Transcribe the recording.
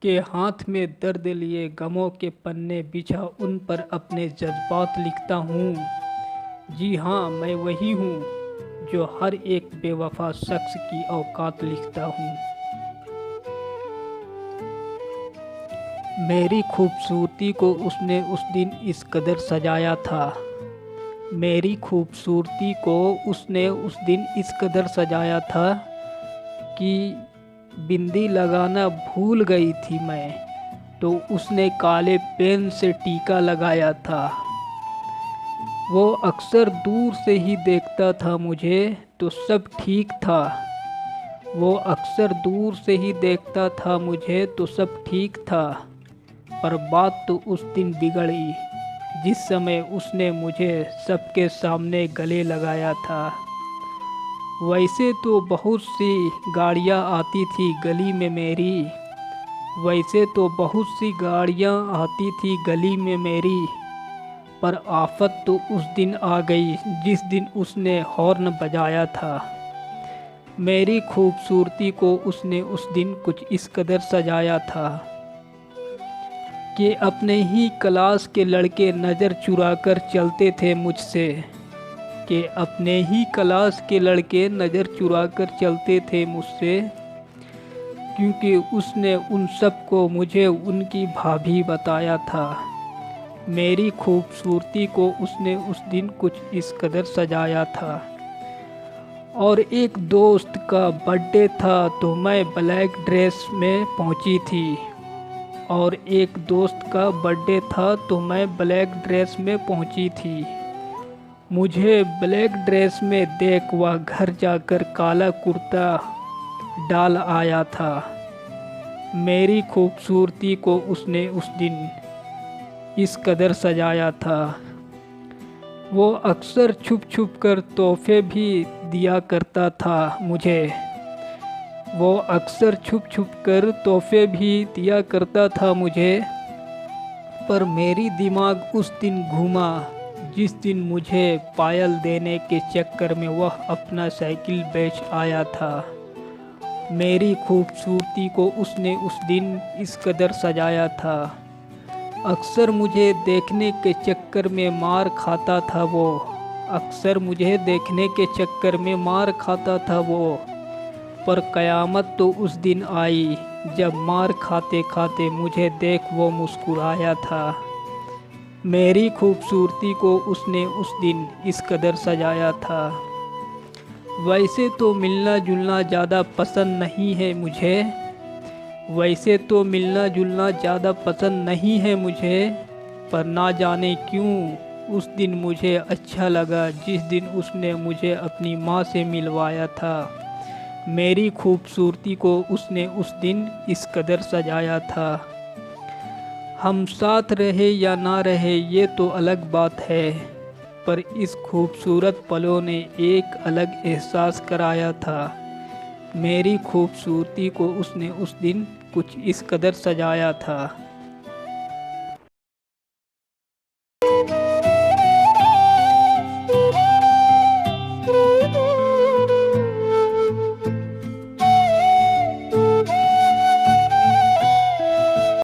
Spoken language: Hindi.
के हाथ में दर्द लिए गमों के पन्ने बिछा उन पर अपने जज्बात लिखता हूँ। जी हाँ, मैं वही हूँ जो हर एक बेवफा शख्स की औकात लिखता हूँ। मेरी खूबसूरती को उसने उस दिन इस कदर सजाया था। मेरी खूबसूरती को उसने उस दिन इस कदर सजाया था कि बिंदी लगाना भूल गई थी मैं, तो उसने काले पेन से टीका लगाया था। वो अक्सर दूर से ही देखता था मुझे, तो सब ठीक था। वो अक्सर दूर से ही देखता था मुझे, तो सब ठीक था। पर बात तो उस दिन बिगड़ी जिस समय उसने मुझे सबके सामने गले लगाया था। वैसे तो बहुत सी गाड़ियाँ आती थी गली में मेरी, वैसे तो बहुत सी गाड़ियाँ आती थी गली में मेरी, पर आफत तो उस दिन आ गई जिस दिन उसने हॉर्न बजाया था। मेरी खूबसूरती को उसने उस दिन कुछ इस कदर सजाया था कि अपने ही क्लास के लड़के नज़र चुराकर चलते थे मुझसे, कि अपने ही क्लास के लड़के नज़र चुराकर चलते थे मुझसे, क्योंकि उसने उन सबको मुझे उनकी भाभी बताया था। मेरी खूबसूरती को उसने उस दिन कुछ इस कदर सजाया था। और एक दोस्त का बर्थडे था तो मैं ब्लैक ड्रेस में पहुंची थी। और एक दोस्त का बर्थडे था तो मैं ब्लैक ड्रेस में पहुंची थी। मुझे ब्लैक ड्रेस में देख वह घर जाकर काला कुर्ता डाल आया था। मेरी खूबसूरती को उसने उस दिन इस कदर सजाया था। वो अक्सर छुप छुप कर तोहफे भी दिया करता था मुझे। वो अक्सर छुप छुप कर तोहफे भी दिया करता था मुझे। पर मेरी दिमाग उस दिन घूमा जिस दिन मुझे पायल देने के चक्कर में वह अपना साइकिल बेच आया था। मेरी खूबसूरती को उसने उस दिन इस कदर सजाया था। अक्सर मुझे देखने के चक्कर में मार खाता था वो, अक्सर मुझे देखने के चक्कर में मार खाता था वो। पर क़यामत तो उस दिन आई जब मार खाते खाते मुझे देख वो मुस्कुराया था। मेरी खूबसूरती को उसने उस दिन इस कदर सजाया था। वैसे तो मिलना जुलना ज़्यादा पसंद नहीं है मुझे, वैसे तो मिलना जुलना ज़्यादा पसंद नहीं है मुझे, पर ना जाने क्यों उस दिन मुझे अच्छा लगा जिस दिन उसने मुझे अपनी माँ से मिलवाया था। मेरी खूबसूरती को उसने उस दिन इस कदर सजाया था। हम साथ रहे या ना रहे ये तो अलग बात है, पर इस खूबसूरत पलों ने एक अलग एहसास कराया था। मेरी खूबसूरती को उसने उस दिन कुछ इस कदर सजाया था।